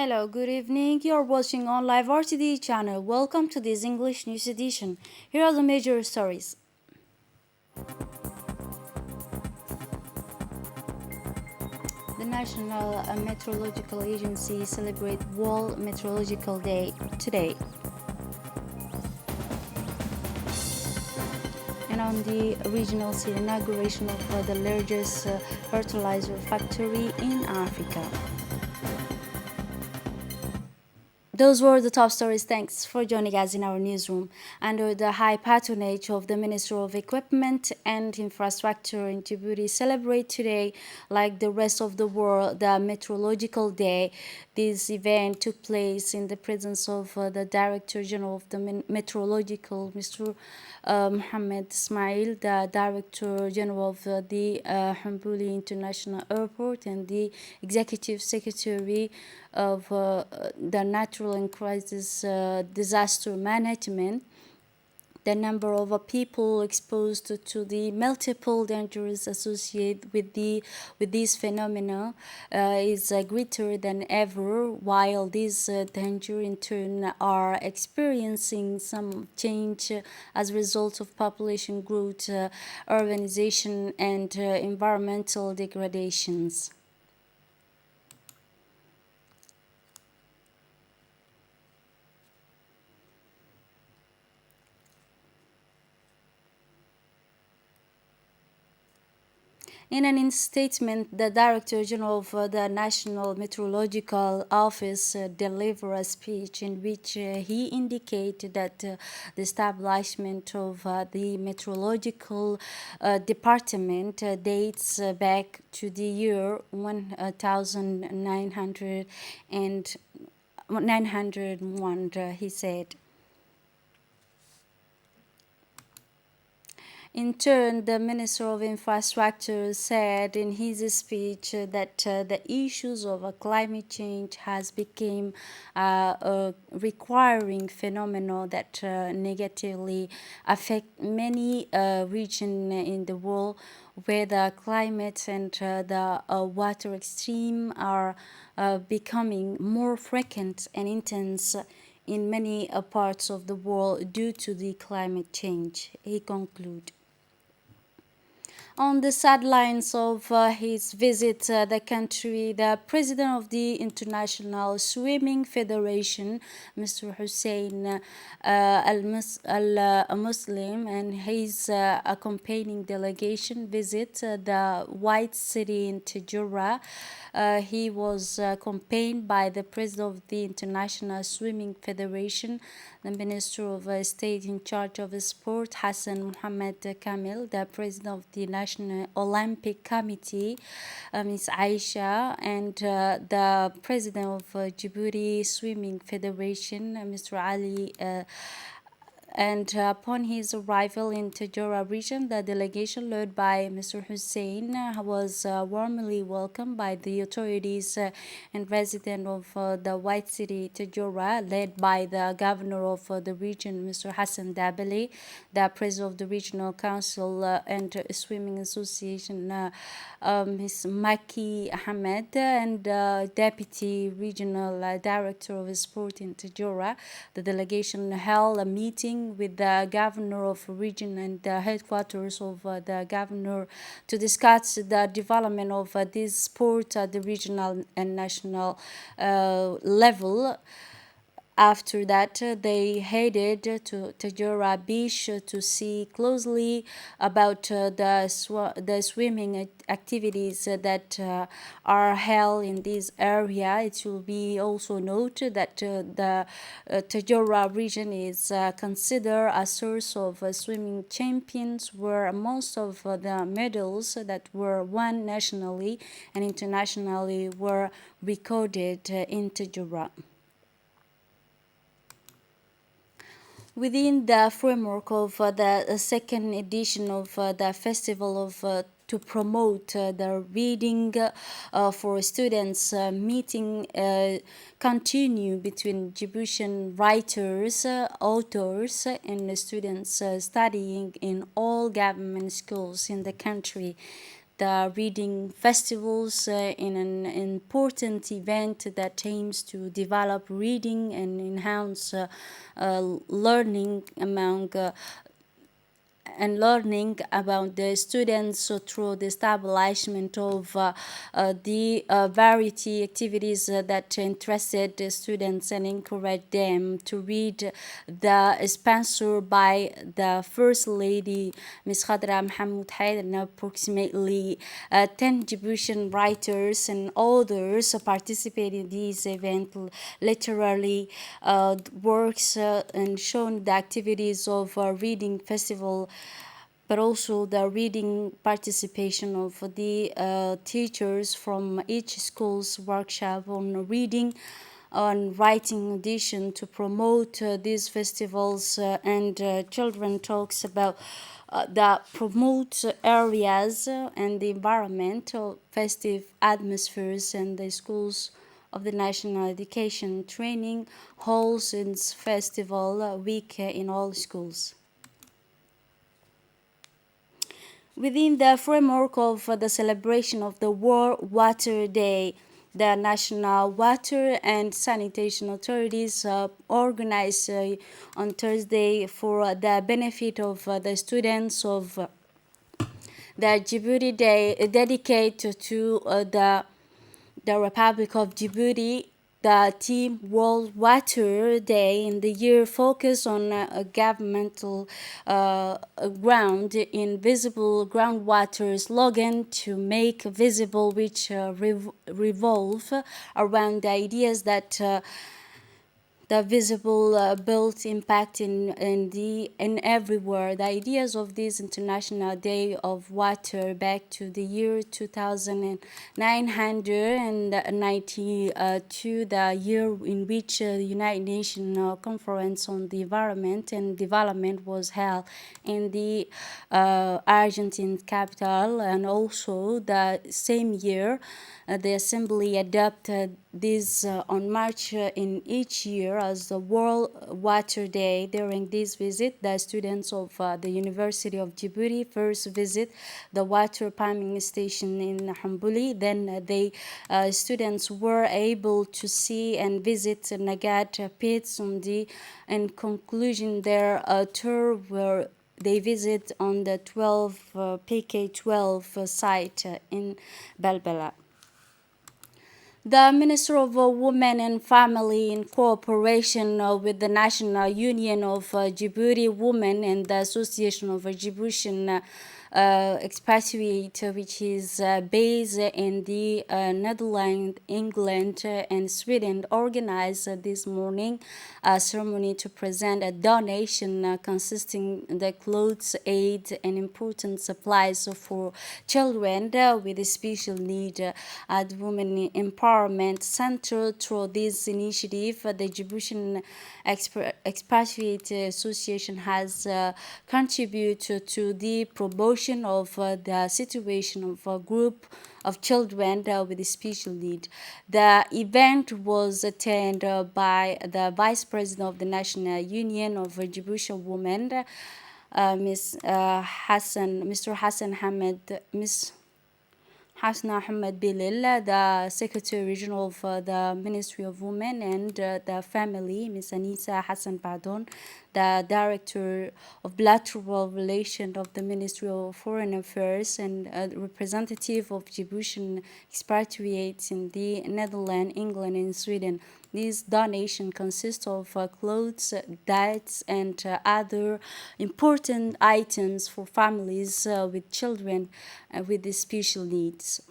Hello, good evening. You're watching on Live RTD channel. Welcome to this English news edition. Here are the major stories. The National Meteorological Agency celebrates World Meteorological Day today. And on the regional city inauguration of the largest fertilizer factory in Africa. Those were the top stories. Thanks for joining us in our newsroom. Under the high patronage of the Minister of Equipment and Infrastructure in Djibouti, celebrate today, like the rest of the world, the Meteorological Day. This event took place in the presence of the Director General of the Meteorological, Mr. Mohammed Ismail, the Director General of the Hambuli International Airport, and the Executive Secretary of the Natural and Crisis Disaster Management. The number of people exposed to the multiple dangers associated with this phenomena is greater than ever, while these dangers in turn are experiencing some change as a result of population growth, urbanization, and environmental degradations. In an statement, the Director General of the National Meteorological Office delivered a speech in which he indicated that the establishment of the Meteorological Department dates back to the year 1900 and 901, he said. In turn, the Minister of Infrastructure said in his speech that the issues of climate change has become a requiring phenomenon that negatively affect many regions in the world where the climate and the water extreme are becoming more frequent and intense in many parts of the world due to the climate change, he concluded. On the sidelines of his visit to the country, the president of the International Swimming Federation, Mr. Hussein Al-Muslim, and his accompanying delegation visit the White City in Tajura. He was accompanied by the president of the International Swimming Federation, the Minister of State in charge of Sport, Hassan Mohammed Kamil, the president of the National Olympic Committee, Ms. Aisha, and the president of Djibouti Swimming Federation, Mr. Ali. And upon his arrival in Tajura region, the delegation led by Mr. Hussein was warmly welcomed by the authorities and residents of the White City, Tajura, led by the governor of the region, Mr. Hassan Dabeli, the president of the Regional Council and Swimming Association, Ms. Maki Ahmed, and Deputy Regional Director of Sport in Tajura. The delegation held a meeting with the governor of region and the headquarters of the governor to discuss the development of this sport at the regional and national level. After that, they headed to Tajura Beach to see closely about the swimming activities that are held in this area. It will be also noted that the Tajura region is considered a source of swimming champions, where most of the medals that were won nationally and internationally were recorded in Tajura. Within the framework of the second edition of the Festival of to promote the reading for students meeting continue between Djiboutian writers, authors, and students studying in all government schools in the country. the reading festivals in an important event that aims to develop reading and enhance learning among and learning about the students through the establishment of the variety activities that interested the students and encourage them to read the sponsored by the First Lady Ms. Khadra Mohammed Haid, and approximately 10 Djiboutian writers and others participate in this event, literally works and shown the activities of a reading festival, but also the reading participation of the teachers from each school's workshop on reading on writing audition to promote these festivals, and children talks about that promote areas and the environment of festive atmospheres and the schools of the National Education Training halls and festival week in all schools. Within the framework of the celebration of the World Water Day, the National Water and Sanitation Authorities organized on Thursday for the benefit of the students of the Djibouti Day dedicated to the Republic of Djibouti. The Team World Water Day in the year focused on a governmental ground in visible groundwater slogan to make visible, which revolve around the ideas that the visible built impact in everywhere. The ideas of this International Day of Water back to the year 2992, the year in which the United Nations Conference on the Environment and Development was held in the Argentine capital, and also the same year the Assembly adopted this on March in each year as the World Water Day. During this visit, the students of the University of Djibouti first visit the water pumping station in Hambuli. Then they students were able to see and visit Nagat pits on the in conclusion their tour were they visit on the 12 PK12 site in Balbala. The Minister of Women and Family, in cooperation with the National Union of Djibouti Women and the Association of Djiboutian Expatriate, which is based in the Netherlands, England, and Sweden, organized this morning a ceremony to present a donation consisting the clothes, aid, and important supplies for children with special need at Women Empowerment Center. Through this initiative, the Djiboutian Expatriate Association has contributed to the promotion of the situation of a group of children with special need. The event was attended by the Vice President of the National Union of Djiboutian Women, Mr. Hassan Hamid, Ms. Hasna Ahmed Bilil, the Secretary Regional of the Ministry of Women and the Family, Ms. Anisa Hassan Badon, the Director of Bilateral Relations of the Ministry of Foreign Affairs, and a representative of Djiboutian expatriates in the Netherlands, England, and Sweden. This donation consists of clothes, diets, and other important items for families with children with special needs.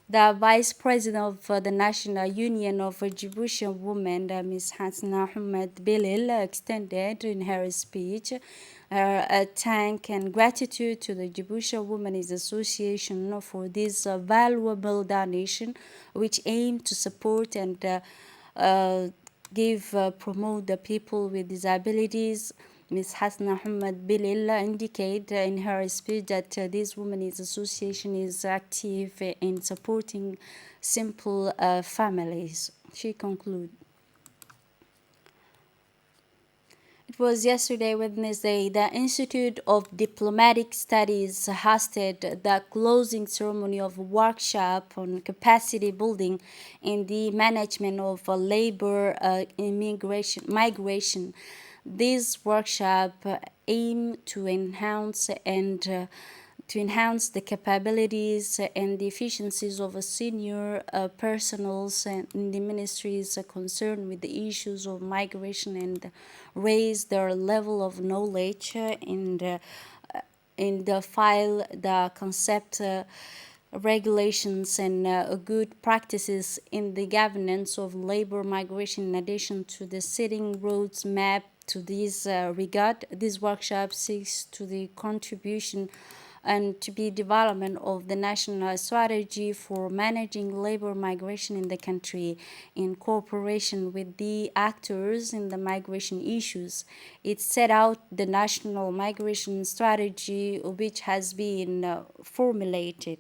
The Vice President of the National Union of Djiboutian Women, Ms. Hasna Ahmed Bilil, extended in her speech her thank and gratitude to the Djiboutian Women's Association for this valuable donation, which aimed to support and promote the people with disabilities. Ms. Hasna Ahmed Bilil indicated in her speech that this Women's Association is active in supporting simple families. She concluded. It was yesterday, Wednesday. The Institute of Diplomatic Studies hosted the closing ceremony of a workshop on capacity building in the management of labor immigration migration. This workshop aimed to enhance the capabilities and the efficiencies of a senior personnel in the ministries concerned with the issues of migration and raise their level of knowledge in the file the concept regulations and good practices in the governance of labor migration in addition to the setting roads map to this regard. This workshop seeks to the contribution and to be development of the national strategy for managing labor migration in the country in cooperation with the actors in the migration issues. It set out the national migration strategy which has been formulated.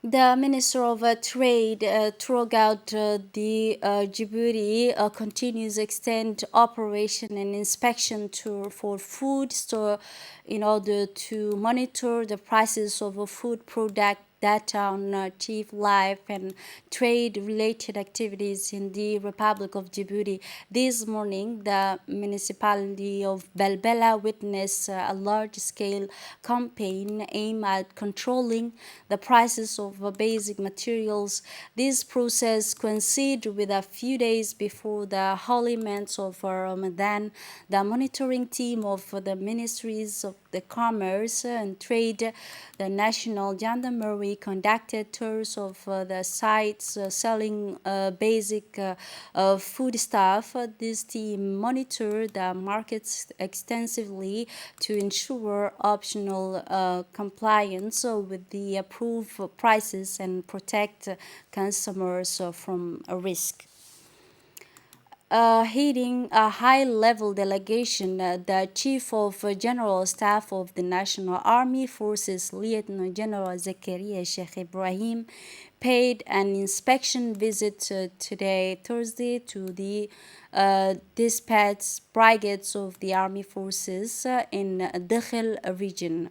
The Minister of Trade, throughout the Djibouti, continues extend operation and inspection for food store in order to monitor the prices of a food product data on chief life and trade related activities in the Republic of Djibouti. This morning, the municipality of Belbela witnessed a large scale campaign aimed at controlling the prices of basic materials. This process coincided with a few days before the holy month of Ramadan. The monitoring team of the ministries of the Commerce and Trade, the National Gendarmerie conducted tours of the sites selling basic foodstuff. This team monitored the markets extensively to ensure optional compliance with the approved prices and protect consumers from a risk. Heading a high-level delegation, the Chief of General Staff of the National Army Forces, Lieutenant General Zakaria Sheikh Ibrahim, paid an inspection visit today, Thursday, to the dispatch brigades of the Army Forces in Dakhel region.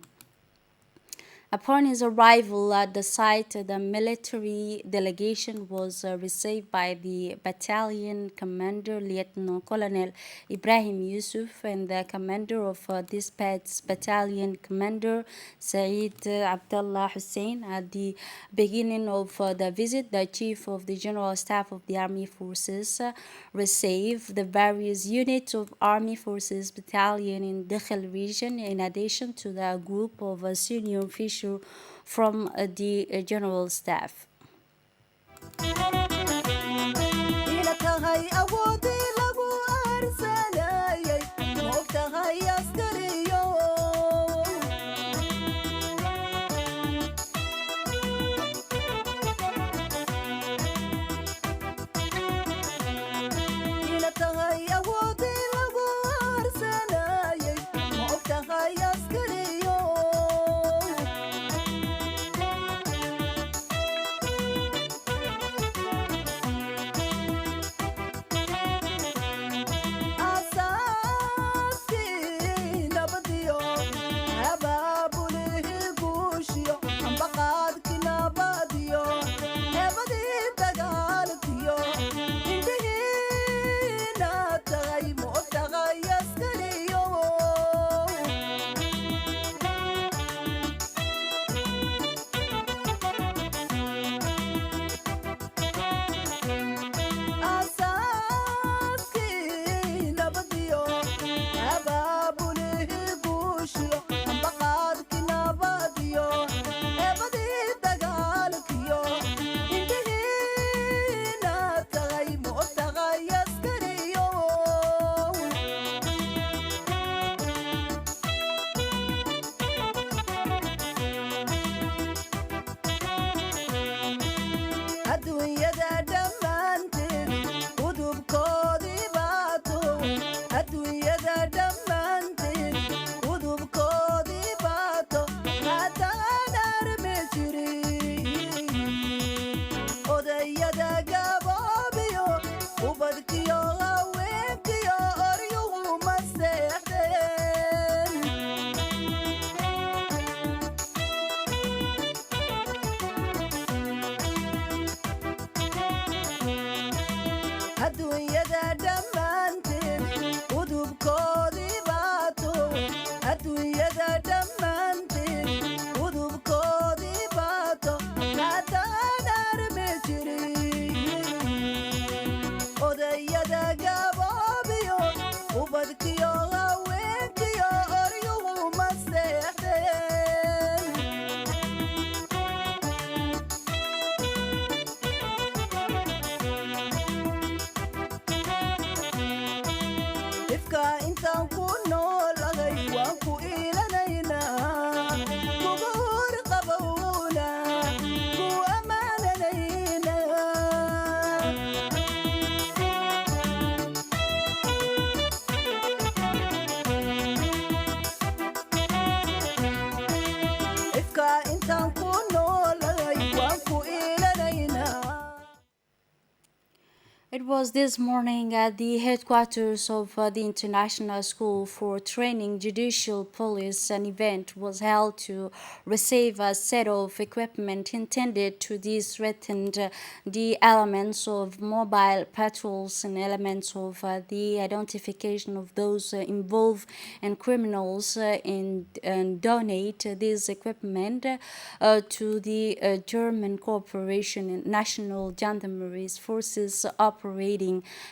Upon his arrival at the site, the military delegation was received by the battalion commander, Lieutenant Colonel Ibrahim Yusuf, and the commander of dispatch battalion commander, Saeed Abdullah Hussein. At the beginning of the visit, the chief of the general staff of the army forces received the various units of army forces battalion in Dakhel region, in addition to the group of senior officials from the general staff. adduunyada dhammaanteed udubkoodii baato adduunyada dhammaanteed udubkoodii baato haddaan armi jirin odayada gaboobiyo ubadkiyo haweenkiyo oryuhu ma seexdeen ifka intaan ku noolahay waan ku iilanaynaa kugu hurqabowna ku ammaananaynaa ifka intaan ku noolahay waan ku iilanaynaa. It was this morning at the headquarters of the International School for Training Judicial Police. An event was held to receive a set of equipment intended to disthreaten the elements of mobile patrols and elements of the identification of those involved in criminals and donate this equipment to the German Cooperation and National Gendarmerie Forces operating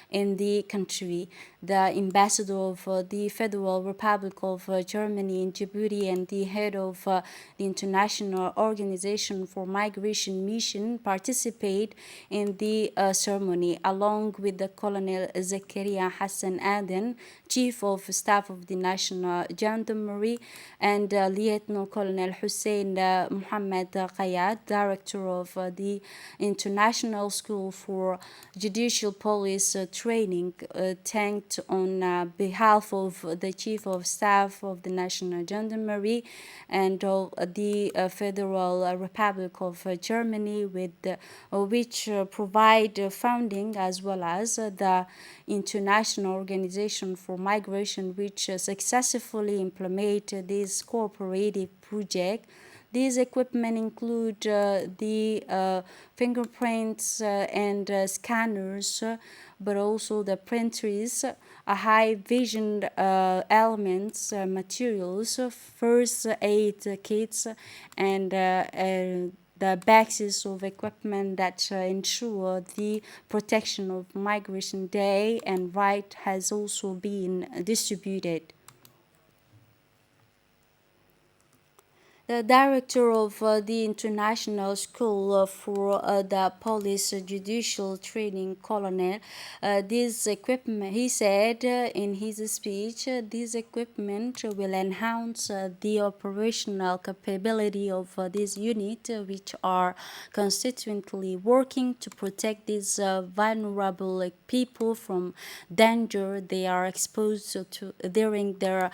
in the country. The ambassador of the Federal Republic of Germany in Djibouti and the head of the International Organization for Migration Mission participate in the ceremony, along with the Colonel Zakaria Hassan Aden, Chief of Staff of the National Gendarmerie, and Lieutenant Colonel Hussein Mohammed Qayad, Director of the International School for Judicial Police Training, thanked on behalf of the Chief of Staff of the National Gendarmerie and of the Federal Republic of Germany, with which provide funding, as well as the International Organization for Migration, which successfully implement this cooperative project. These equipment include the fingerprints and scanners, but also the printers, high vision elements, materials, first aid kits, and the boxes of equipment that ensure the protection of Migration Day and right has also been distributed. The director of the International School for the Police Judicial Training, Colonel, this equipment, he said in his speech, this equipment will enhance the operational capability of this unit, which are constituently working to protect these vulnerable people from danger they are exposed to during their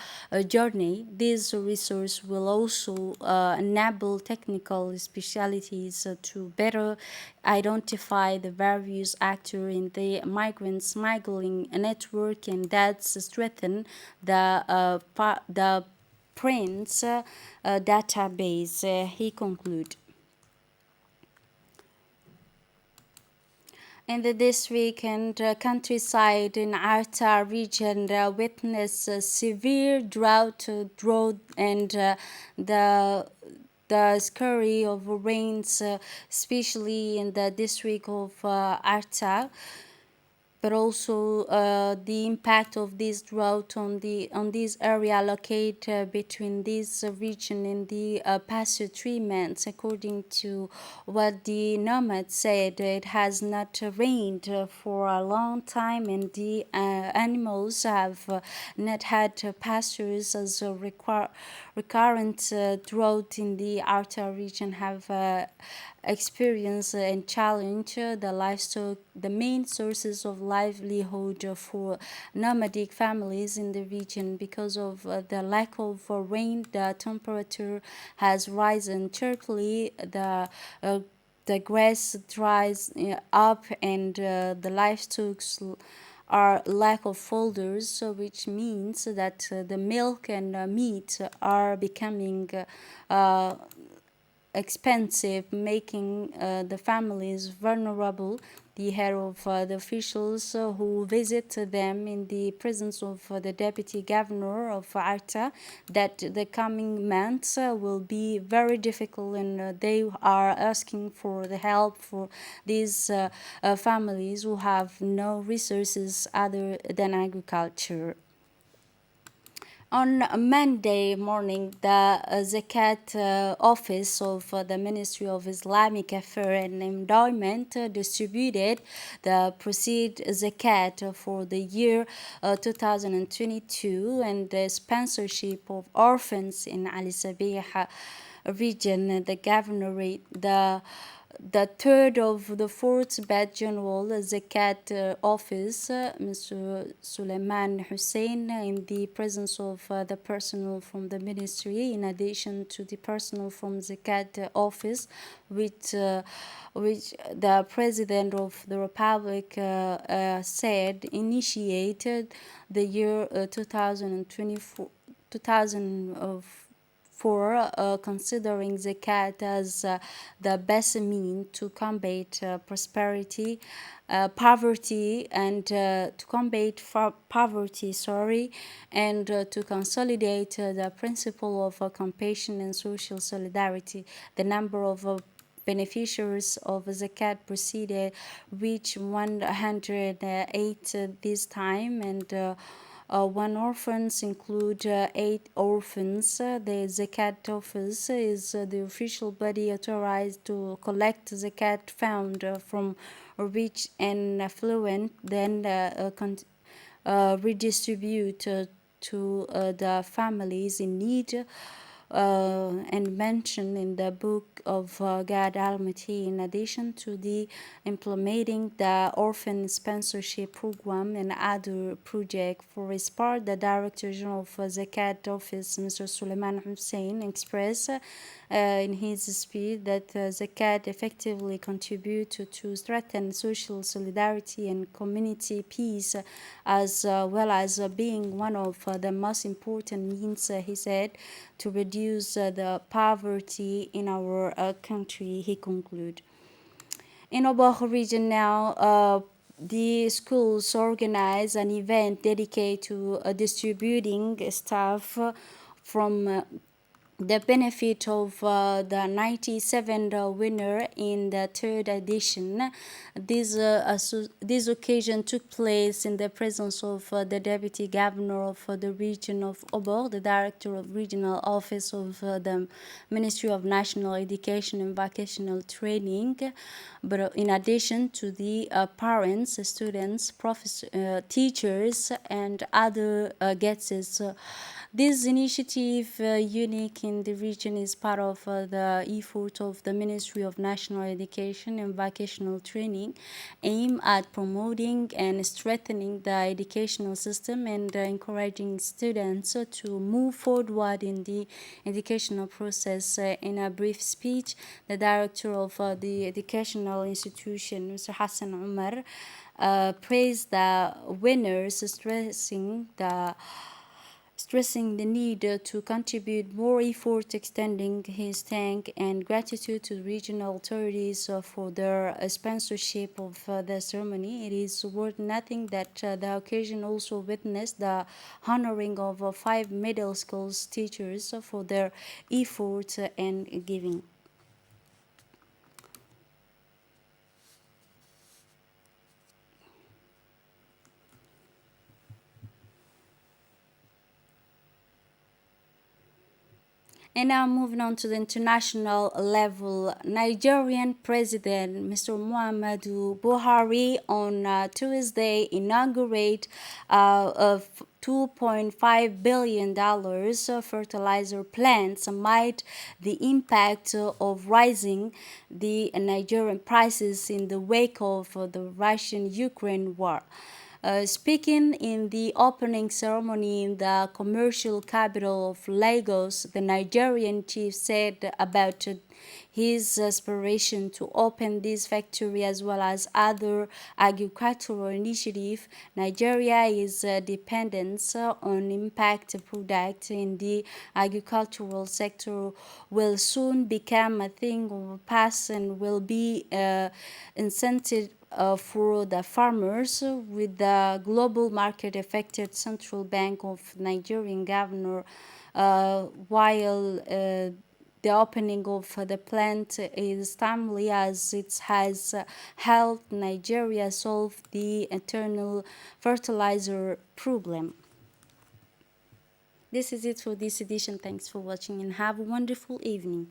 journey. This resource will also enable technical specialties to better identify the various actors in the migrant smuggling network, and that's strengthen the Prince database. He concluded. In the district and countryside in Arta region witness severe drought and the scurry of rains, especially in the district of Arta, but also the impact of this drought on this area located between this region and the past 3 months. According to what the nomad said, it has not rained for a long time, and the animals have not had pastures, as a recurrent drought in the outer region have experience and challenge the livestock, the main sources of livelihood for nomadic families in the region. Because of the lack of rain, the temperature has risen sharply. The grass dries up, and the livestock are lack of folders, so which means that the milk and meat are becoming expensive, making the families vulnerable. The head of the officials who visit them in the presence of the deputy governor of Arta that the coming months will be very difficult, and they are asking for the help for these families who have no resources other than agriculture. On Monday morning, the Zakat office of the Ministry of Islamic Affairs and Endowment distributed the proceed Zakat for the year 2022 and the sponsorship of orphans in Ali Sabih region. The governorate, the third of the fourth Bad General Zakat Office, Mr. Suleiman Hussein, in the presence of the personnel from the ministry, in addition to the personnel from Zakat Office, which the President of the Republic said initiated the year 2024. 2000 for considering zakat as the best mean to combat poverty and to combat poverty, and to consolidate the principle of compassion and social solidarity. The number of beneficiaries of zakat proceeded reached 108 this time, and one orphans include 8 orphans. The Zakat Office is the official body authorized to collect Zakat found from rich and affluent, then redistribute to the families in need. And mentioned in the book of God Almighty, in addition to the implementing the orphan sponsorship program and other projects. For his part, the Director General of Zakat Office, Mr. Suleiman Hussein, expressed in his speech that Zakat effectively contribute to strengthen social solidarity and community peace, as well as being one of the most important means, he said, to reduce the poverty in our country, he concluded. In Obah region now, the schools organize an event dedicated to distributing stuff from the benefit of the 97 winner in the third edition. This occasion took place in the presence of the Deputy Governor of the region of Obor, the Director of Regional Office of the Ministry of National Education and Vocational Training, but in addition to the parents, students, teachers, and other guests. This initiative, unique in the region, is part of the effort of the Ministry of National Education and Vocational Training, aimed at promoting and strengthening the educational system and encouraging students to move forward in the educational process. In a brief speech, the director of the educational institution, Mr. Hassan Umar, praised the winners, stressing the need to contribute more effort, extending his thanks and gratitude to regional authorities for their sponsorship of the ceremony. It is worth noting that the occasion also witnessed the honoring of 5 middle school teachers for their effort and giving. And now moving on to the international level, Nigerian President Mr. Muhammadu Buhari on Tuesday inaugurate a $2.5 billion fertilizer plants amid the impact of rising the Nigerian prices in the wake of the Russian-Ukraine war. Speaking in the opening ceremony in the commercial capital of Lagos, the Nigerian chief said about his aspiration to open this factory as well as other agricultural initiatives. Nigeria is dependent on impact products in the agricultural sector will soon become a thing of the past and will be incentive for the farmers with the global market affected Central Bank of Nigerian governor while the opening of the plant is timely as it has helped Nigeria solve the internal fertilizer problem. This is it for this edition. Thanks for watching and have a wonderful evening.